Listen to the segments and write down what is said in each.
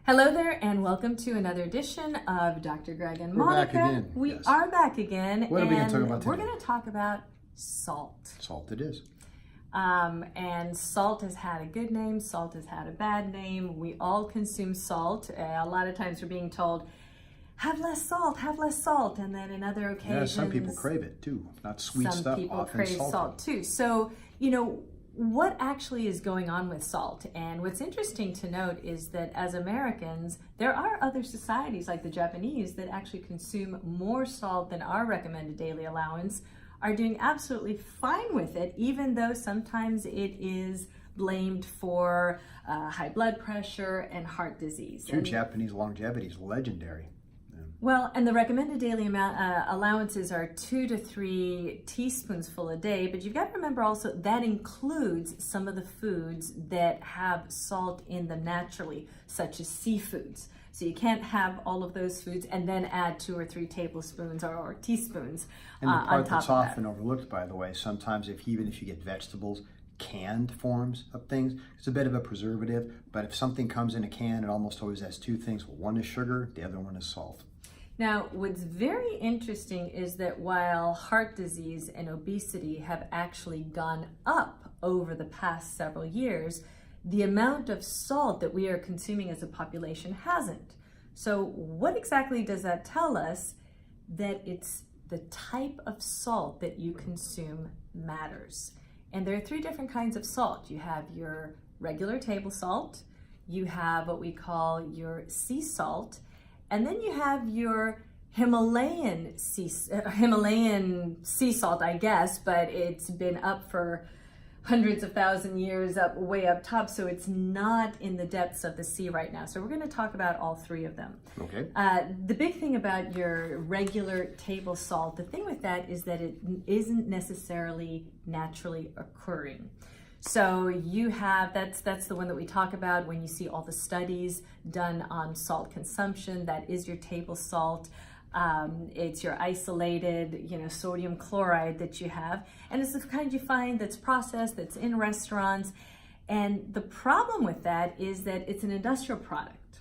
Hello there, and welcome to another edition of Dr. Greg and We're Monica. back again. We Yes. are back again. What are we going to talk about We're today? going to talk about salt. Salt it is. And salt has had a good name, salt has had a bad name. We all consume salt. A lot of times we're being told, have less salt. And then in other occasions, Yeah, some people crave it too. Not sweet stuff, some people often crave salty. salt too. So, what actually is going on with salt? And what's interesting to note is that as Americans, there are other societies like the Japanese that actually consume more salt than our recommended daily allowance, are doing absolutely fine with it, even though sometimes it is blamed for high blood pressure and heart disease. True, Japanese longevity is legendary. Well, and the recommended daily allowances are 2 to 3 teaspoons full a day, but you've got to remember also that includes some of the foods that have salt in them naturally, such as seafoods. So you can't have all of those foods and then add 2 or 3 tablespoons or teaspoons And the on part top that's of that. often overlooked, by the way, sometimes even if you get vegetables, canned forms of things, it's a bit of a preservative, but if something comes in a can, it almost always has 2 things. One is sugar, the other one is salt. Now, what's very interesting is that while heart disease and obesity have actually gone up over the past several years, the amount of salt that we are consuming as a population hasn't. So what exactly does that tell us? That it's the type of salt that you consume matters. And there are 3 different kinds of salt. You have your regular table salt, you have what we call your sea salt, and then you have your Himalayan sea salt, I guess, but it's been up for hundreds of thousand years way up top, so it's not in the depths of the sea right now. So we're going to talk about all 3 of them. Okay. The big thing about your regular table salt, the thing with that is that it isn't necessarily naturally occurring. So you have, that's the one that we talk about when you see all the studies done on salt consumption. That is your table salt. It's your isolated, sodium chloride that you have. And it's the kind you find that's processed, that's in restaurants. And the problem with that is that it's an industrial product.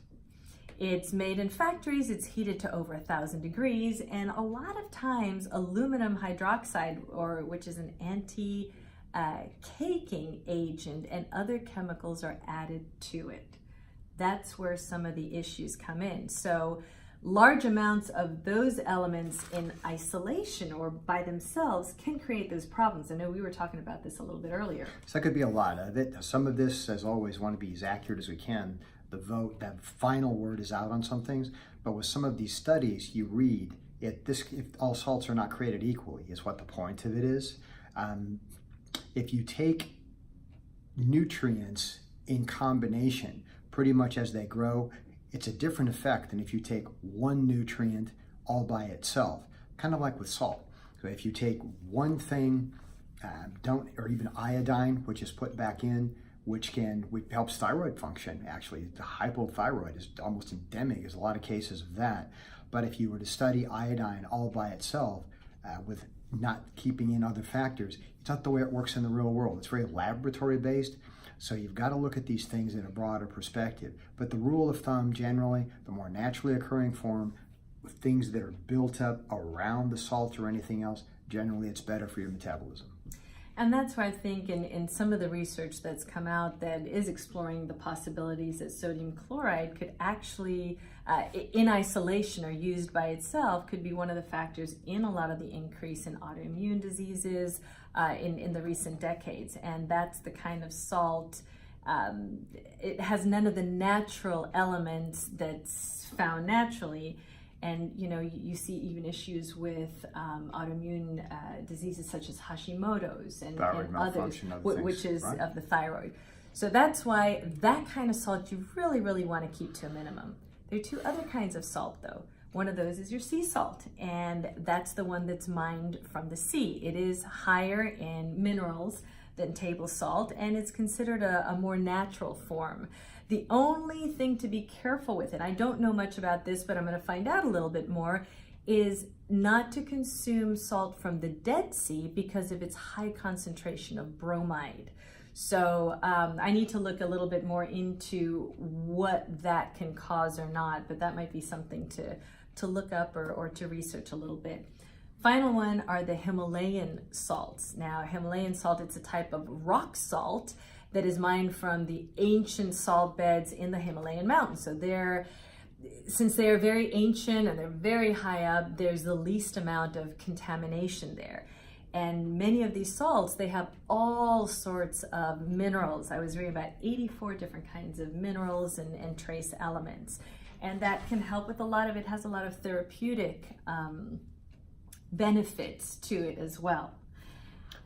It's made in factories, it's heated to over 1,000 degrees, and a lot of times aluminum hydroxide, which is an caking agent, and other chemicals are added to it. That's where some of the issues come in. So large amounts of those elements in isolation or by themselves can create those problems. I know we were talking about this a little bit earlier. So that could be a lot of it. Some of this, as always, want to be as accurate as we can. That final word is out on some things, but with some of these studies, you read if all salts are not created equally, is what the point of it is. If you take nutrients in combination, pretty much as they grow, it's a different effect than if you take one nutrient all by itself, kind of like with salt. So if you take one thing, or even iodine, which is put back in, which helps thyroid function, actually. The hypothyroid is almost endemic. There's a lot of cases of that. But if you were to study iodine all by itself, with not keeping in other factors, it's not the way it works in the real world. It's very laboratory based. So you've got to look at these things in a broader perspective. But the rule of thumb, generally, the more naturally occurring form, with things that are built up around the salt or anything else, generally it's better for your metabolism. And that's why I think in some of the research that's come out that is exploring the possibilities that sodium chloride could actually, in isolation or used by itself, could be one of the factors in a lot of the increase in autoimmune diseases in the recent decades. And that's the kind of salt, it has none of the natural elements that's found naturally. And you see even issues with autoimmune diseases such as Hashimoto's and others, which is right? Of the thyroid. So that's why that kind of salt you really, really want to keep to a minimum. There are 2 other kinds of salt though. One of those is your sea salt, and that's the one that's mined from the sea. It is higher in minerals than table salt, and it's considered a more natural form. The only thing to be careful with, and I don't know much about this, but I'm going to find out a little bit more, is not to consume salt from the Dead Sea because of its high concentration of bromide. So I need to look a little bit more into what that can cause or not, but that might be something to look up or to research a little bit. Final one are the Himalayan salts. Now, Himalayan salt, it's a type of rock salt that is mined from the ancient salt beds in the Himalayan mountains. So since they are very ancient and they're very high up, there's the least amount of contamination there. And many of these salts, they have all sorts of minerals. I was reading about 84 different kinds of minerals and trace elements. And that can help with a lot of, it has a lot of therapeutic benefits to it as well.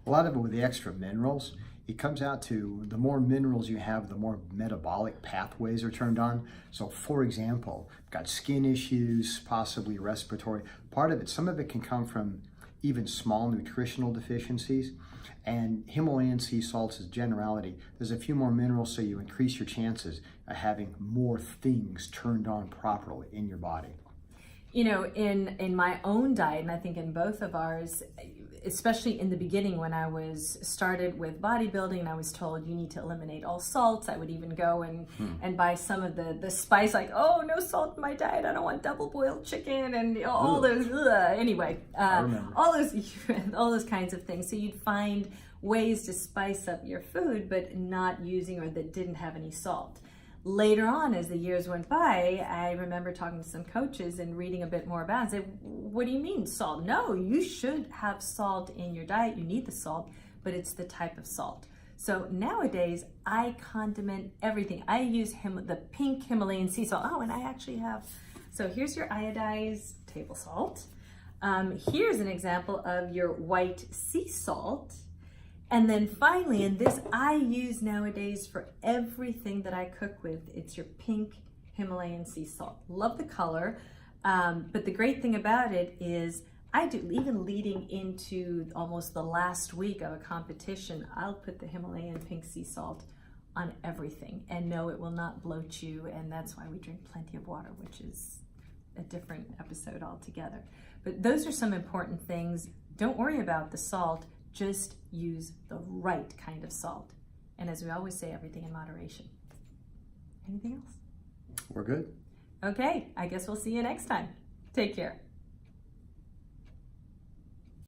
A lot of it with the extra minerals, it comes out to the more minerals you have, the more metabolic pathways are turned on. So for example, got skin issues, possibly respiratory. Part of it, some of it can come from even small nutritional deficiencies. And Himalayan sea salts as generality, there's a few more minerals, so you increase your chances of having more things turned on properly in your body. You know, in my own diet, and I think in both of ours, especially in the beginning when I was started with bodybuilding and I was told you need to eliminate all salts, I would even go and buy some of the spice, like, oh, no salt in my diet, I don't want double boiled chicken and all those, anyway, all those kinds of things. So you'd find ways to spice up your food, but not using or that didn't have any salt. Later on, as the years went by, I remember talking to some coaches and reading a bit more about it. I said, what do you mean salt? No, you should have salt in your diet. You need the salt, but it's the type of salt. So nowadays, I condiment everything. I use the pink Himalayan sea salt. Oh, and I actually have, so here's your iodized table salt. Here's an example of your white sea salt. And then finally, and this I use nowadays for everything that I cook with, it's your pink Himalayan sea salt. Love the color, but the great thing about it is I do, even leading into almost the last week of a competition, I'll put the Himalayan pink sea salt on everything. And no, it will not bloat you, and that's why we drink plenty of water, which is a different episode altogether. But those are some important things. Don't worry about the salt. Just use the right kind of salt. And as we always say, everything in moderation. Anything else? We're good. Okay, I guess we'll see you next time. Take care.